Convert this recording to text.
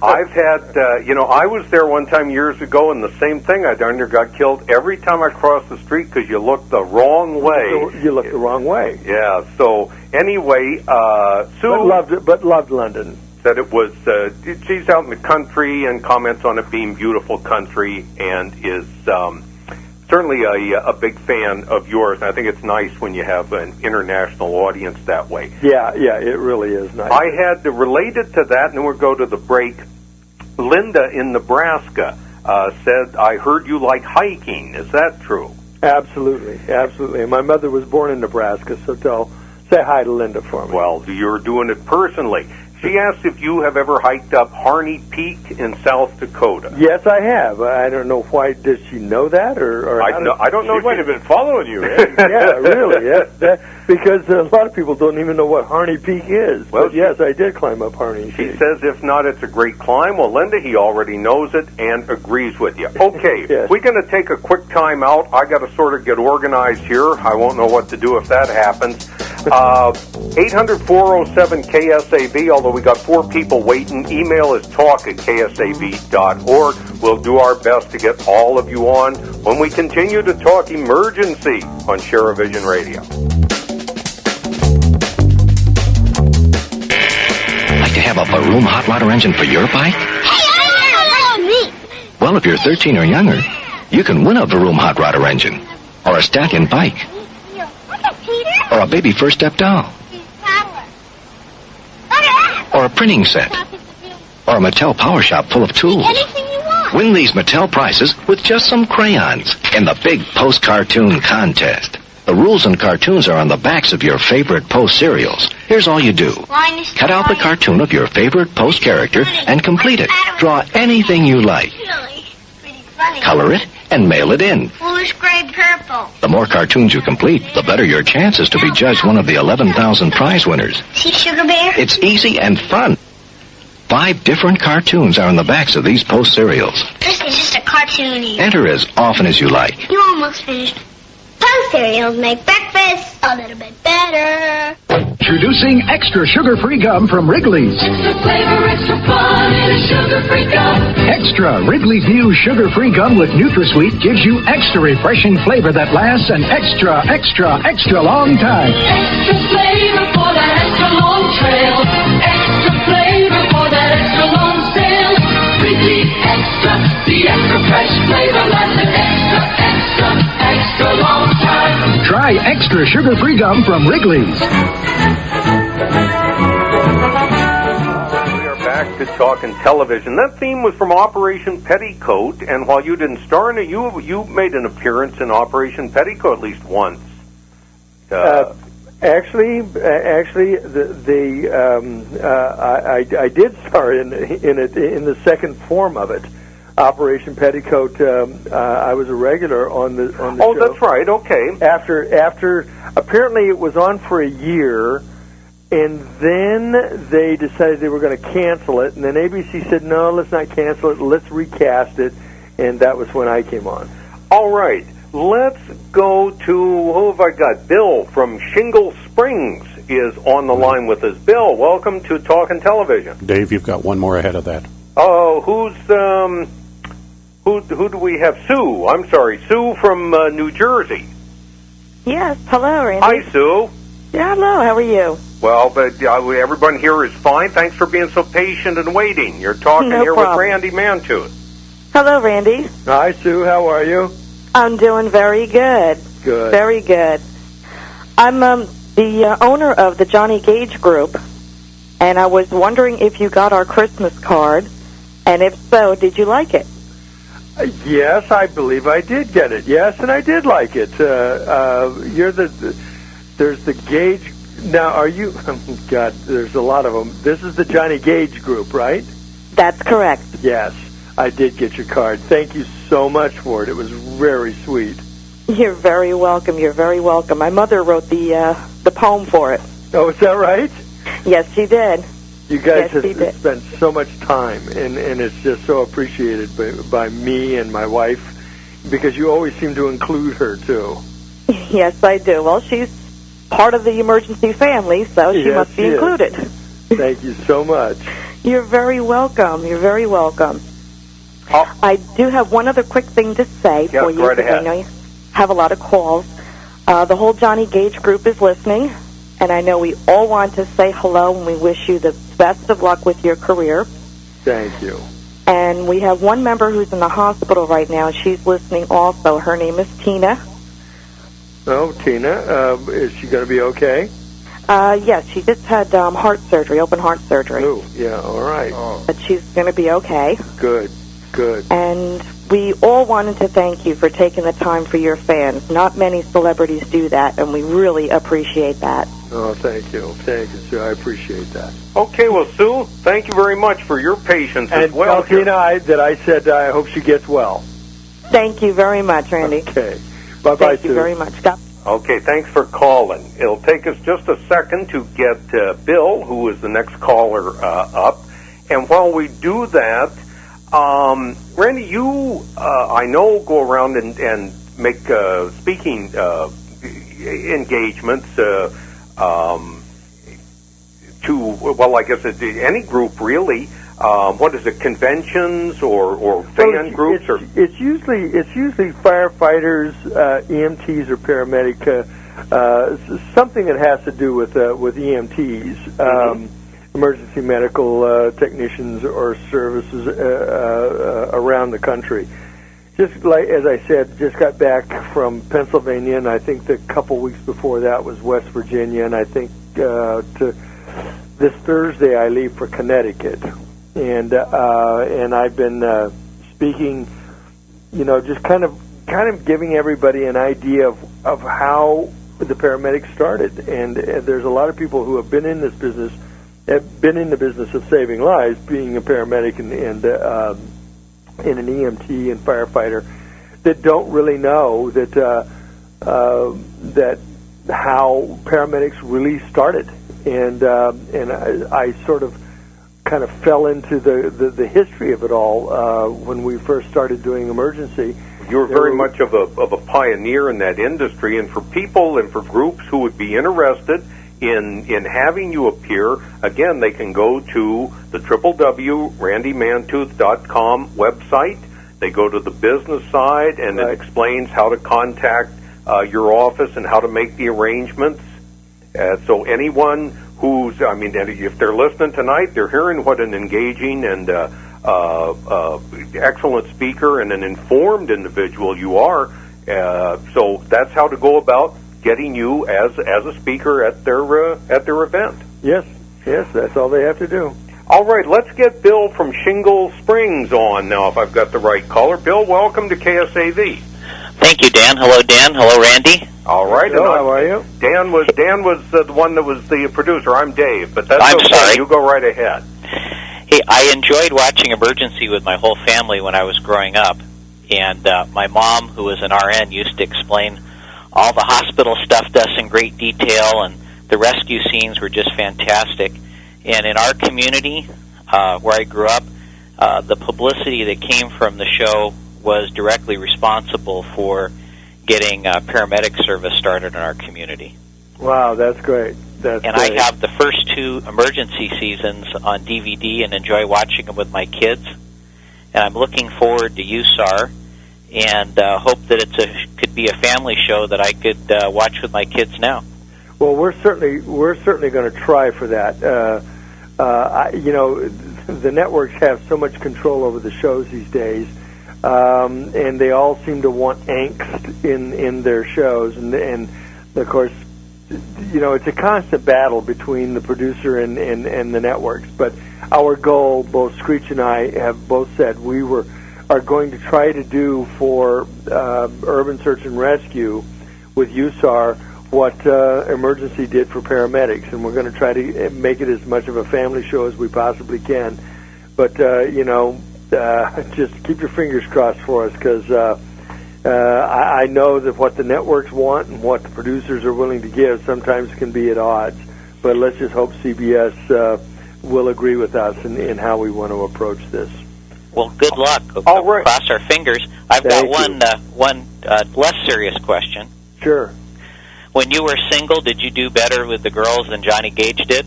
I've had, I was there one time years ago, and the same thing. I darn near got killed every time I crossed the street because you looked the wrong way. You looked the wrong way. Yeah. So anyway, Sue but loved London. Said it was. She's out in the country and comments on it being beautiful country, and is certainly a big fan of yours. And I think it's nice when you have an international audience that way. Yeah, it really is nice. I had to relate it to that, and then we'll go to the break. Linda in Nebraska said, I heard you like hiking. Is that true? Absolutely. And my mother was born in Nebraska, so say hi to Linda for me. Well, you're doing it personally. She asked if you have ever hiked up Harney Peak in South Dakota. Yes, I have. I don't know why. Does she know that, or I don't know. She might have been following you, Randy. Yeah, really. Yeah, because a lot of people don't even know what Harney Peak is. Well, yes, I did climb up Harney Peak. She says, if not, it's a great climb. Well, Linda, he already knows it and agrees with you. Okay, Yes. We're going to take a quick time out. I got to sort of get organized here. I won't know what to do if that happens. 800-407-KSAV, although we got 4 people waiting. Email is talk@ksav.org. We'll do our best to get all of you on when we continue to talk emergency on Share-a-Vision Radio. Like to have a Baroom hot rodder engine for your bike? Hey, me. Well, if you're 13 or younger, you can win a Baroom hot rodder engine, or a stallion bike, or a baby first step doll, or a printing set, or a Mattel Power Shop full of tools. Anything you want. Win these Mattel prizes with just some crayons in the big Post Cartoon Contest. The rules and cartoons are on the backs of your favorite Post cereals. Here's all you do. Cut out the cartoon of your favorite Post character and complete it. Draw anything you like. Color it and mail it in. Bluish gray purple. The more cartoons you complete, the better your chances to be judged one of the 11,000 prize winners. See, Sugar Bear? It's easy and fun. 5 different cartoons are on the backs of these Post cereals. This is just a cartoony. Enter as often as you like. You almost finished. Post cereals make breakfast a little bit better. Introducing extra sugar-free gum from Wrigley's. Extra flavor, extra fun in a sugar-free gum. Extra Wrigley's new sugar-free gum with NutraSweet gives you extra refreshing flavor that lasts an extra long time. Extra flavor for that extra long trail. Extra flavor for that extra long sail. Wrigley Extra, the extra fresh flavor lasts an extra long time. Try extra sugar-free gum from Wrigley's. We are back to talking television. That theme was from Operation Petticoat, and while you didn't star in it, you made an appearance in Operation Petticoat at least once. Actually, I did star in it in the second form of it. Operation Petticoat. I was a regular on the show. Oh, that's right. Okay. After apparently it was on for a year, and then they decided they were going to cancel it, and then ABC said, no, let's not cancel it, let's recast it, and that was when I came on. All right. Let's go to, who have I got? Bill from Shingle Springs is on the line with us. Bill, welcome to Talkin' Television. Dave, you've got one more ahead of that. Oh, who do we have? Sue. I'm sorry, Sue from New Jersey. Yes, hello, Randy. Hi, Sue. Yeah, hello, how are you? Well, but everyone here is fine. Thanks for being so patient and waiting. You're talking No here problem. with Randy Mantooth. Hello, Randy. Hi, Sue. How are you? I'm doing very good. Good. Very good. I'm the owner of the Johnny Gage Group, and I was wondering if you got our Christmas card, and if so, did you like it? Yes, I believe I did get it. Yes, and I did like it. There's the Gage. Now, are you? God, there's a lot of them. This is the Johnny Gage Group, right? That's correct. Yes, I did get your card. Thank you so much for it. It was very sweet. You're very welcome. You're very welcome. My mother wrote the poem for it. Oh, is that right? Yes, she did. You guys Yes, she have did. spent so much time, and it's just so appreciated by me and my wife, because you always seem to include her, too. Yes, I do. Well, she's part of the emergency family, so she Yes, must be she is. included. Thank you so much. You're very welcome. You're very welcome. I do have one other quick thing to say for you, right because I know you have a lot of calls. The whole Johnny Gage group is listening, and I know we all want to say hello, and we wish you the best of luck with your career. Thank you. And we have one member who's in the hospital right now, and she's listening also. Her name is Tina. Oh, Tina, is she going to be okay? Yes, she just had heart surgery, open heart surgery. Oh, yeah, all right. Oh. But she's going to be okay. Good. And we all wanted to thank you for taking the time for your fans. Not many celebrities do that, and we really appreciate that. Oh, thank you. Thank you, Sue. I appreciate that. Okay, well, Sue, thank you very much for your patience as well. And Tina, I said I hope she gets well. Thank you very much, Randy. Okay. Bye-bye, Sue. Thank you very much. Okay, thanks for calling. It'll take us just a second to get Bill, who is the next caller, up. And while we do that, Randy, you, I know, go around and make speaking engagements to, well, I guess any group, really. What is it, conventions or fan groups? It's usually firefighters, EMTs, or paramedic, something that has to do with EMTs. Emergency medical technicians or services around the country. Just like, as I said, just got back from Pennsylvania, and I think the couple weeks before that was West Virginia, and I think to this Thursday I leave for Connecticut, and I've been speaking, just kind of giving everybody an idea of how the paramedics started, and there's a lot of people who have been in this business. Have been in the business of saving lives, being a paramedic and an EMT and firefighter, that don't really know that how paramedics really started, and I sort of kind of fell into the history of it all when we first started doing emergency. You were very much of a pioneer in that industry, and for people and for groups who would be interested in having you appear, again, they can go to the www.randymantooth.com website. They go to the business side, and it explains how to contact your office and how to make the arrangements. So anyone who's, if they're listening tonight, they're hearing what an engaging and excellent speaker and an informed individual you are. So that's how to go about getting you as a speaker at their event. Yes, that's all they have to do. All right, let's get Bill from Shingle Springs on now, if I've got the right caller. Bill, welcome to KSAV. Thank you, Dan. Hello, Dan. Hello, Randy. All right. Hello, how are you? Dan was the one that was the producer. I'm Dave, but that's I'm okay. Sorry. You go right ahead. Hey, I enjoyed watching Emergency with my whole family when I was growing up, and my mom, who was an RN, used to explain all the hospital stuff to us in great detail, and the rescue scenes were just fantastic. And in our community, where I grew up, the publicity that came from the show was directly responsible for getting paramedic service started in our community. Wow, that's great. I have the first two emergency seasons on DVD and enjoy watching them with my kids. And I'm looking forward to USAR, and hope that could be a family show that I could watch with my kids now. Well, we're certainly going to try for that. The networks have so much control over the shows these days, and they all seem to want angst in their shows, and of course, it's a constant battle between the producer and the networks. But our goal, both Screech and I have both said we are going to try to do for Urban Search and Rescue with USAR what Emergency did for paramedics, and we're going to try to make it as much of a family show as we possibly can. But just keep your fingers crossed for us, because I know that what the networks want and what the producers are willing to give sometimes can be at odds. But let's just hope CBS will agree with us in how we want to approach this. Well, good luck. All right. Cross our fingers. I've got one less serious question. Sure. When you were single, did you do better with the girls than Johnny Gage did?